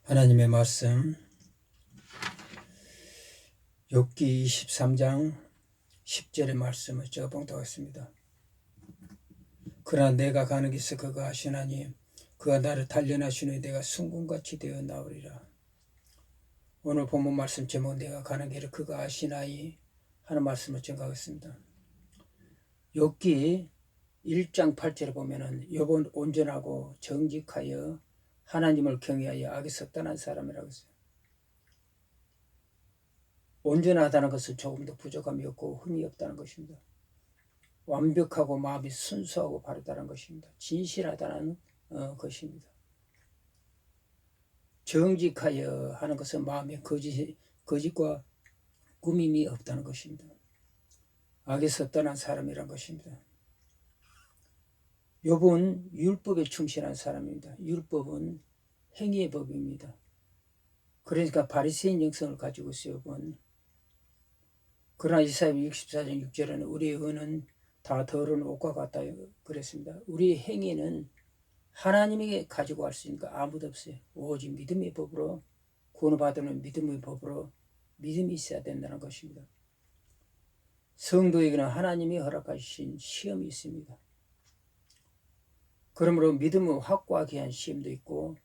하나님의 말씀 욥기 23장 10절의 말씀을 제가 봉독하겠습니다. 그러나 내가 가는 길에서 그가 하시나니 그가 나를 단련하시니 내가 순금같이 되어 나오리라. 오늘 본문 말씀 제목 내가 가는 길을 그가 하시나이 하는 말씀을 전가하겠습니다. 욥기 1장 8절에 보면은 욥은 온전하고 정직하여 하나님을 경외하여 악에서 떠난 사람이라고 했어요. 온전하다는 것은 조금도 부족함이 없고 흠이 없다는 것입니다. 완벽하고 마음이 순수하고 바르다는 것입니다. 진실하다는 것입니다. 정직하여 하는 것은 마음에 거짓과 꾸밈이 없다는 것입니다. 악에서 떠난 사람이란 것입니다. 욥은 율법에 충실한 사람입니다. 율법은 행위의 법입니다. 그러니까 바리새인 영성을 가지고 있어요. 욥은. 그러나 이사야 64장 6절에는 우리의 의는 다 더러운 옷과 같다 그랬습니다. 우리의 행위는 하나님에게 가지고 갈 수 있는 거 아무도 없어요. 오직 믿음의 법으로 구원을 받는 믿음의 법으로 믿음이 있어야 된다는 것입니다. 성도에게는 하나님이 허락하신 시험이 있습니다. 그러므로 믿음을 확고하게 한 시험도 있고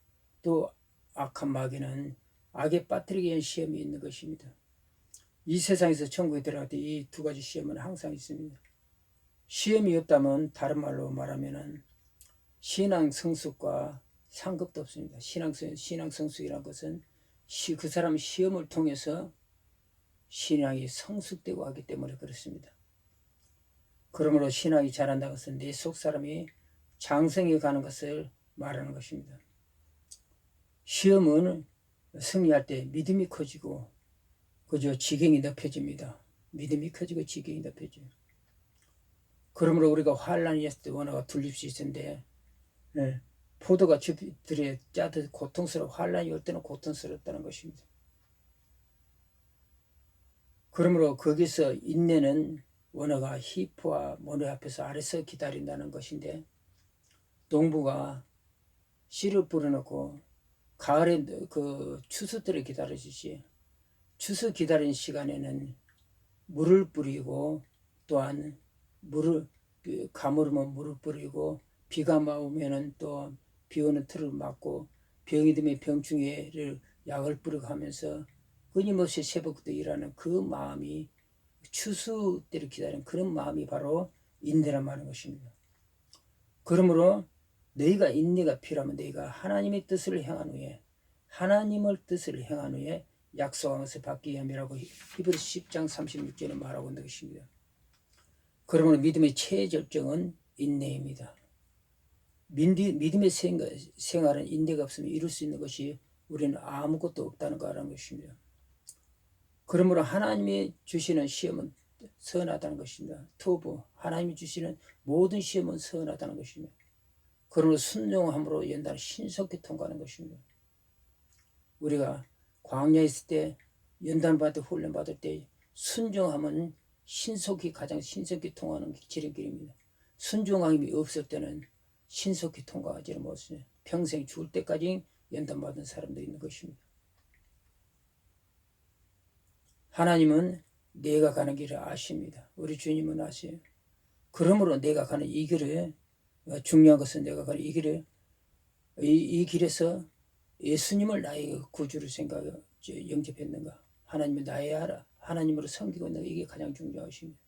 또 악한 마귀는 악에 빠뜨리게 위한 시험이 있는 것입니다. 이 세상에서 천국에 들어갈 때 이 두 가지 시험은 항상 있습니다. 시험이 없다면 다른 말로 말하면 신앙 성숙과 상급도 없습니다. 신앙 성숙이라는 것은 그 사람 시험을 통해서 신앙이 성숙되고 하기 때문에 그렇습니다. 그러므로 신앙이 자란다는 것은 내 속 사람이 장성해 가는 것을 말하는 것입니다. 시험은 승리할 때 믿음이 커지고 그저 지경이 높여집니다. 믿음이 커지고 지경이 높여져요. 그러므로 우리가 환란이 있을 때 원어가 둘릴 수 있는데 포도가 즙들에 짜듯 고통스러워 환란이 올 때는 고통스럽다는 것입니다. 그러므로 거기서 인내는 원어가 히프와 모래 앞에서 아래서 기다린다는 것인데 농부가 씨를 뿌려놓고 가을에 그 추수 때를 기다리듯이 추수 기다리는 시간에는 물을 뿌리고 또한 가물으면 물을 뿌리고 비가 오면은 또 비 오는 틀을 막고 병이 들면 병충해를 약을 뿌리고 하면서 끊임없이 새벽부터 일하는 그 마음이 추수 때를 기다리는 그런 마음이 바로 인내란 말인 것입니다. 그러므로 너희가 인내가 필요하면 너희가 하나님의 뜻을 행한 후에 하나님의 뜻을 행한 후에 약속한 것을 받기 위함이라고 히브리서 10장 36절에 말하고 있는 것입니다. 그러므로 믿음의 최절정은 인내입니다. 믿음의 생활은 인내가 없으면 이룰 수 있는 것이 우리는 아무것도 없다는 거라는 것입니다. 그러므로 하나님이 주시는 시험은 선하다는 것입니다. 토부 하나님이 주시는 모든 시험은 선하다는 것입니다. 그러므로 순종함으로 연단을 신속히 통과하는 것입니다. 우리가 광야에 있을 때 연단 받을 훈련 받을 때 순종하면 가장 신속히 통과하는 지름길입니다. 순종함이 없을 때는 신속히 통과하지를 못해요. 평생 죽을 때까지 연단 받은 사람도 있는 것입니다. 하나님은 내가 가는 길을 아십니다. 우리 주님은 아세요. 그러므로 내가 가는 이 길에 중요한 것은 내가 가는 이 길에 이 길에서 예수님을 나의 구주로 영접했는가? 하나님을 하나님으로 섬기고 있는가? 이게 가장 중요하십니다.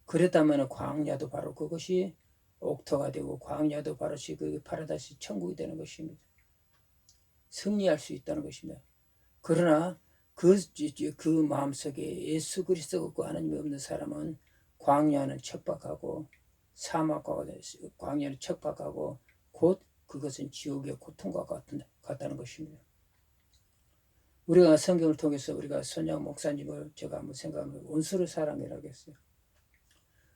그랬다면 광야도 바로 그것이 옥토가 되고 광야도 바로 그 파라다이스 천국이 되는 것입니다. 승리할 수 있다는 것입니다. 그러나 그 마음속에 예수 그리스도가 없고 하나님이 없는 사람은 광야는 척박하고 광야는 척박하고 곧 그것은 지옥의 고통과 같다는 것입니다. 우리가 성경을 통해서 우리가 손양 목사님을 제가 한번 생각하면 원수를 사랑이라고 했어요.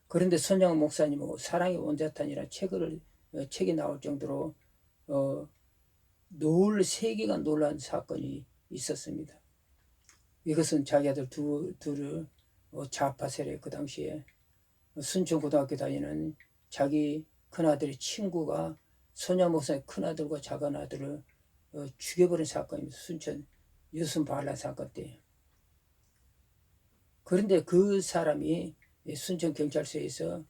그런데 손양 목사님은 사랑의 원자탄이라는 책이 나올 정도로 세계가 놀란 사건이 있었습니다. 이것은 자기 아들 둘을 좌파 세력 그 당시에 순천고등학교 다니는 자기 큰아들의 친구가 손양 목사의 큰아들과 작은 아들을 죽여버린 사건입니다. 순천 여순 반란 사건 때. 그런데 그 사람이 순천 경찰서에서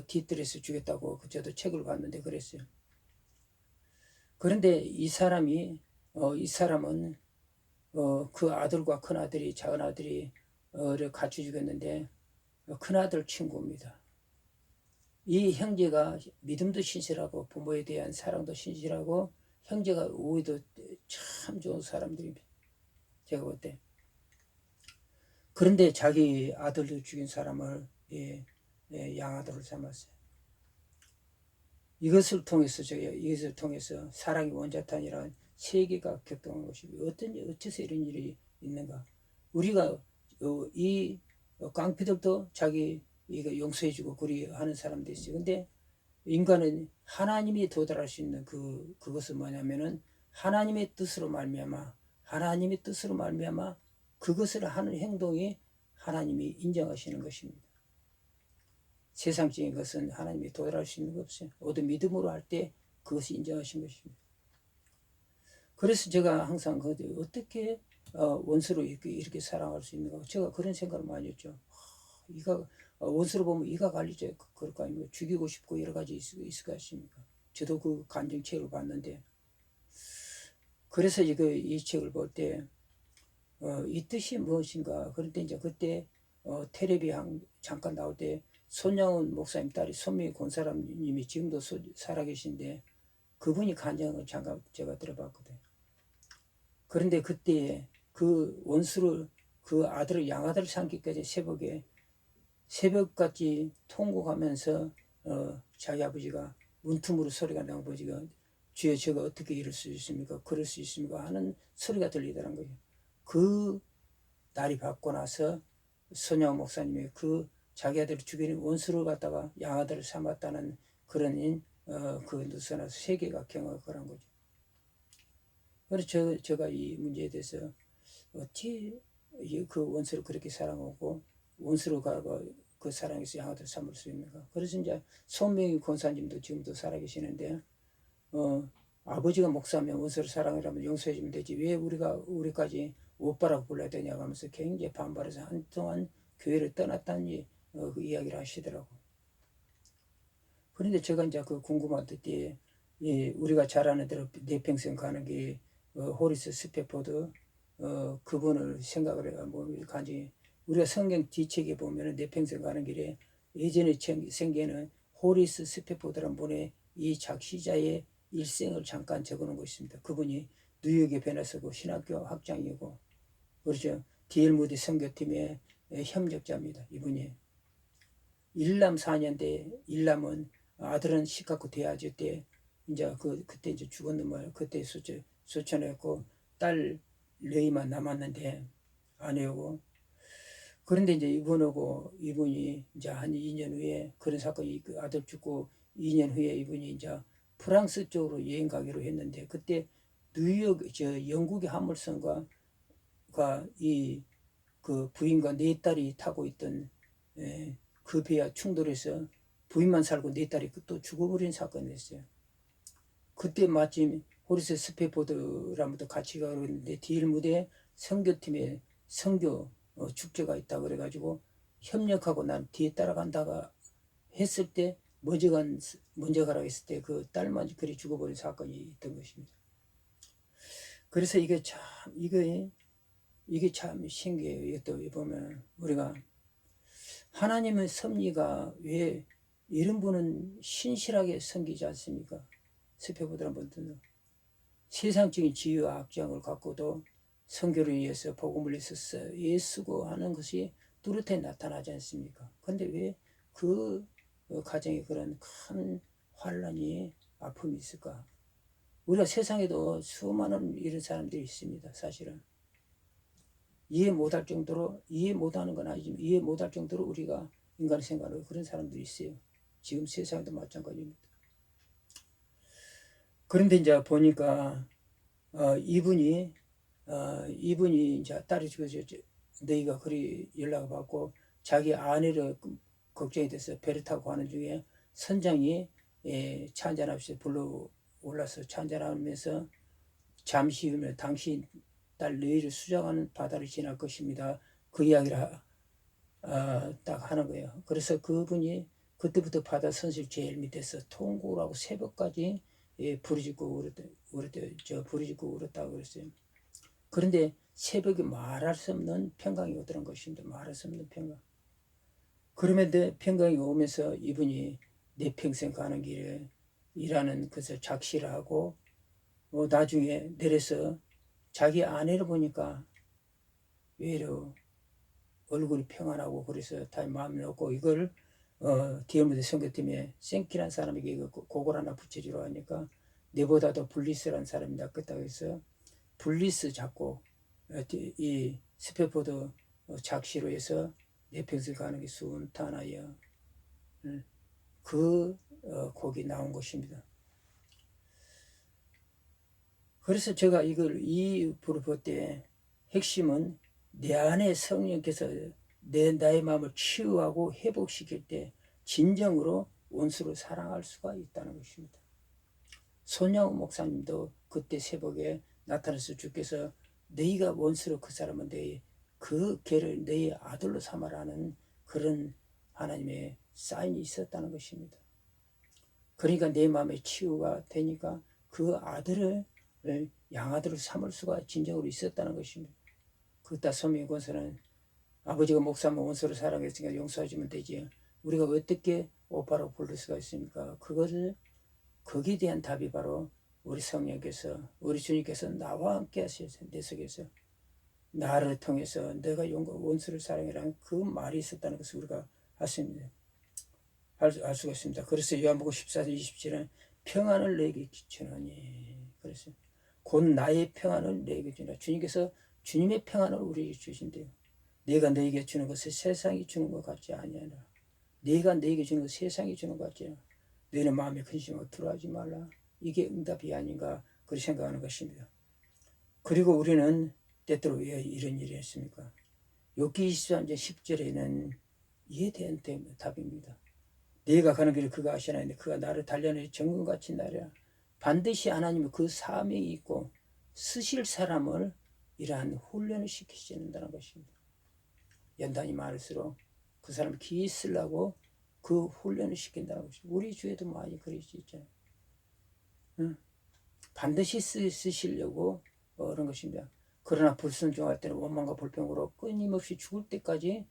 뒤뜰에서 죽였다고 저도 책을 봤는데 그랬어요. 그런데 이 사람은 그 아들과 큰 아들이 작은 아들이 를 같이 죽였는데 큰 아들 친구입니다. 이 형제가 믿음도 신실하고 부모에 대한 사랑도 신실하고 형제가 우애도 참 좋은 사람들입니다. 제가 볼 때. 그런데 자기 아들을 죽인 사람을 양아들을 삼았어요. 이것을 통해서 사랑의 원자탄이라는 세계가 격동한 것이고 어째서 이런 일이 있는가? 우리가 이 깡패들도 자기 이거 용서해주고 그리하는 사람도 있어요. 근데 인간은 하나님이 도달할 수 있는 그것은 뭐냐면은 하나님의 뜻으로 말미암아 그것을 하는 행동이 하나님이 인정하시는 것입니다. 세상적인 것은 하나님이 도달할 수 있는 거 없어요. 모두 믿음으로 할 때 그것이 인정하신 것입니다. 그래서 제가 항상 어떻게 원수로 이렇게 사랑할 수 있는가? 제가 그런 생각을 많이 했죠. 원수로 보면 이가 갈리죠. 그럴 거 아닙니까? 죽이고 싶고 여러 가지 있을 것 같습니까? 저도 그 간증책을 봤는데, 그래서 이 책을 볼 때, 이 뜻이 무엇인가? 그런데 이제 그때, 텔레비 잠깐 나올 때, 손양훈 목사님 딸이 손명희 권사람님이 지금도 살아계신데, 그분이 간증을 잠깐 제가 들어봤거든요. 그런데 그때 그 원수를, 그 아들을, 양아들을 삼기까지 새벽같이 통곡하면서 자기 아버지가 문틈으로 소리가 나고 아버지가 주여 제가 어떻게 이럴 수 있습니까? 그럴 수 있습니까? 하는 소리가 들리더란 거예요. 그 날이 받고 나서 손양 목사님의 그 자기 아들을 죽이는 원수를 갖다가 양아들을 삼았다는 그런 그 누서나서 세계가 경악을 거죠. 그래서 제가 이 문제에 대해서 어찌 그 원수를 그렇게 사랑하고 원수로 가고 그 사랑에서 양아들 삼을 수 있는가? 그래서 이제 손명희 권사님도 지금도 살아계시는데 아버지가 목사면 원수를 사랑이라면 용서해주면 되지 왜 우리까지 오빠라고 불러야 되냐고 하면서 굉장히 반발해서 한동안 교회를 떠났다는 그 이야기를 하시더라고. 그런데 제가 이제 그 궁금하던 때 우리가 잘 아는 대로 내 평생 가는 게 호리스 스페포드 그분을 생각을 해가 간증히 우리가 성경 뒤책에 보면은 내 평생 가는 길에 예전에 생기는 호리스 스페포드라는 분의 이 작시자의 일생을 잠깐 적어놓은 것입니다. 그분이 뉴욕의 변호사고 신학교 학장이고 그렇죠. D.L. 무디 선교팀의 협력자입니다. 이분이 일남 4년대 일남은 아들은 시카고 대아주 때 이제 그때 이제 죽었는 말 그때 소천했고 딸 레이만 남았는데 아내하고 그런데 이제 이분이 이제 한 2년 후에 그런 사건이 그 아들 죽고 2년 후에 이분이 이제 프랑스 쪽으로 여행 가기로 했는데 그때 뉴욕 영국의 화물선과 그 부인과 네 딸이 타고 있던 그 배와 충돌해서 부인만 살고 네 딸이 또 죽어버린 사건이 됐어요. 그때 마침 호리스 스페포드라는 분도 같이 가고 있는데 D.L. 무대에 선교팀에 선교 축제가 있다 그래가지고 협력하고 난 뒤에 따라간다가 했을 때 먼저 가라고 했을 때 그 딸만 그리 죽어버린 사건이 있던 것입니다. 그래서 이게 참 신기해요. 이것도 보면 우리가 하나님의 섭리가 왜 이런 분은 신실하게 섬기지 않습니까? 스페보드라는 분들은 세상적인 지위와 악정을 갖고도 선교를 위해서 복음을 위해서 애쓰고 하는 것이 뚜렷하게 나타나지 않습니까? 그런데 왜 그 가정에 그런 큰 환란이 아픔이 있을까? 우리가 세상에도 수많은 이런 사람들이 있습니다. 사실은 이해 못할 정도로 이해 못하는 건 아니지만 이해 못할 정도로 우리가 인간의 생각으로 그런 사람들이 있어요. 지금 세상에도 마찬가지입니다. 그런데 이제 보니까 이분이 이제 딸이 죽어서 너희가 그리 연락을 받고 자기 아내를 걱정이 돼서 배를 타고 가는 중에 선장이 차 한잔 합시다 불러 올라서 차 한잔 하면서 잠시 후면 당신 딸 너희를 수장하는 바다를 지날 것입니다. 그 이야기를 딱 하는 거예요. 그래서 그분이 그때부터 바다 선실 제일 밑에서 통곡을 하고 새벽까지 부르짖고 울었다고 그랬어요. 그런데 새벽에 말할 수 없는 평강이 오더란 것입니다. 말할 수 없는 평강. 그러면 평강이 오면서 이분이 내 평생 가는 길에 일하는 것을 작시를 하고 나중에 내려서 자기 아내를 보니까 외로 얼굴이 평안하고 그래서 다 마음이 놓고 이걸 디에모데 선교팀에 생키란 사람에게 이거 곡을 하나 붙여주려 하니까 내보다도 블리스라는 사람이 낫겠다고 해서 블리스 작곡 이 스페포드 작시로 해서 내 평생 가는 게 순탄하여 그 곡이 나온 것입니다. 그래서 제가 이 부를 때 핵심은 내 안에 성령께서 나의 마음을 치유하고 회복시킬 때 진정으로 원수를 사랑할 수가 있다는 것입니다. 손양호 목사님도 그때 새벽에 나타나서 주께서 너희가 원수로 그 사람은 그 개를 너희 아들로 삼아라는 그런 하나님의 사인이 있었다는 것입니다. 그러니까 내 마음에 치유가 되니까 그 아들을 양아들을 삼을 수가 진정으로 있었다는 것입니다. 그따 소명의 권세는 아버지가 목사면 원수를 사랑했으니까 용서해주면 되지. 우리가 어떻게 오빠라고 부를 수가 있습니까? 거기에 대한 답이 바로 우리 성령께서, 우리 주님께서 나와 함께 하셔서 내 속에서 나를 통해서 내가 원수를 사랑해라는 그 말이 있었다는 것을 우리가 알 수가 있습니다. 그래서 요한복음 14절 27은 평안을 내게 주노니 그래서 곧 나의 평안을 내게 주라. 주님께서 주님의 평안을 우리에게 주신대요. 내가 너에게 주는 것을 세상이 주는 것 같지 아니하라. 내가 너에게 주는 것을 세상이 주는 것 같지 않아. 너희는 마음에 근심하고 두려워하지 말라. 이게 응답이 아닌가 그렇게 생각하는 것입니다. 그리고 우리는 때때로 왜 이런 일이 했습니까? 욥기 23장 10절에는 이에 대한 답입니다. 내가 가는 길을 그가 아시나이데 그가 나를 단련해 정금같이 나랴. 반드시 하나님은 그 사명이 있고 쓰실 사람을 이러한 훈련을 시키신다는 것입니다. 연단이 많을수록 그 사람을 기이 쓰려고 그 훈련을 시킨다는 것입니다. 우리 주에도 많이 그럴 수 있잖아요. 응? 반드시 쓰시려고 그런 것입니다. 그러나 불순종할 때는 원망과 불평으로 끊임없이 죽을 때까지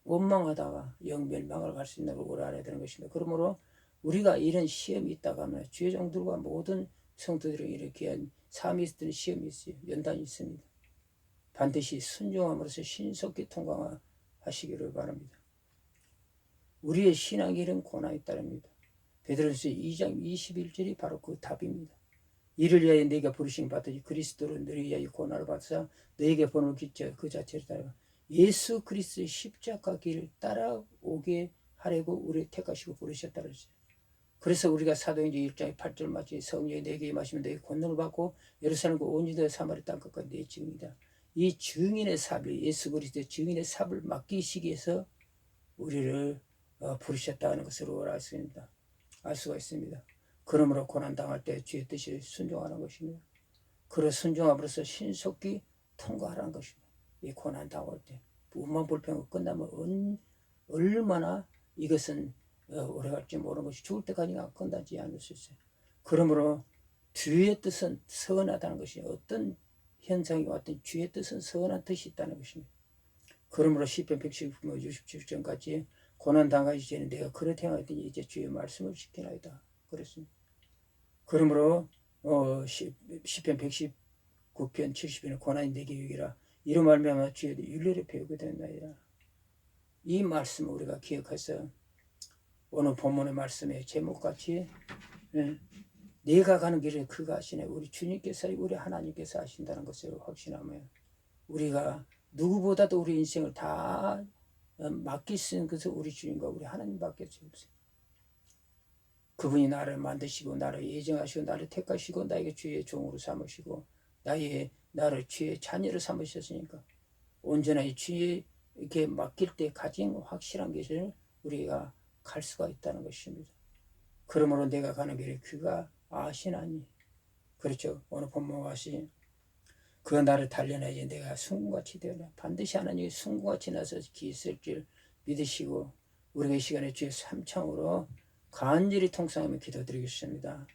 원망하다가 영멸망을 갈 수 있는 걸 우리 알아야 되는 것입니다. 그러므로 우리가 이런 시험이 있다고 하면 주의 종들과 모든 성도들이 이렇게 삶이 있던 시험이 있어요. 연단이 있습니다. 반드시 순종함으로써 신속히 통과하시기를 바랍니다. 우리의 신앙길은 고난이 따릅니다. 베드로전서 2장 21절이 바로 그 답입니다. 이를 위하여 네가 부르심 받듯이 그리스도로 너희 위하여 고난을 받으사 너에게 본을 끼쳐 그 자체를 따라 예수 그리스도의 십자가 길을 따라오게 하려고 우리를 택하시고 부르셨다 그랬어요. 그래서 우리가 사도행전 1장 8절 마치 성령이 내게 임하시면 너희 권능을 받고 예루살렘과 온 유대 사마리 땅끝까지 내 증인이다. 이 증인의 삽을 예수 그리스도의 증인의 삽을 맡기시기 위해서 우리를 부르셨다는 것으로 알 수가 있습니다. 그러므로 고난당할 때 주의 뜻을 순종하는 것입니다. 그런 순종함으로써 신속히 통과하라는 것입니다. 이 고난당할 때 우만 불평이 끝나면 얼마나 이것은 오래 갈지 모르는 것이 죽을 때까지가 끝나지 않을 수 있어요. 그러므로 주의 뜻은 선하다는 것이 어떤 현상이 왔든 주의 뜻은 선한 뜻이 있다는 것입니다. 그러므로 시편 119편 고난당하기 전에 내가 그렇게 행하더니 이제 주의 말씀을 지키나이다. 그랬습니다. 그러므로 시편 119편 70편에 고난이 내게 유익이라 이로 말미암아 주의 윤례를 배우게 된나이다. 이 말씀을 우리가 기억해서 오늘 본문의 말씀의 제목같이 내가 가는 길을 그가 아시네. 우리 주님께서 우리 하나님께서 아신다는 것을 확신하며 우리가 누구보다도 우리 인생을 다 맡길 수 있는 것은 우리 주님과 우리 하나님밖에 없어요. 그분이 나를 만드시고 나를 예정하시고 나를 택하시고 나에게 주의 종으로 삼으시고 나를 주의 자녀로 삼으셨으니까 온전히 주에게 맡길 때 가진 확실한 것을 우리가 갈 수가 있다는 것입니다. 그러므로 내가 가는 길에 그가 아시나니 그렇죠. 오늘 본문 같이 그 나를 달려내지 내가 순금같이 되어라. 반드시 하나님이 순금같이 나서 기있을 줄 믿으시고 우리가 이 시간에 주의 삼창으로 간절히 통성하며 기도드리겠습니다.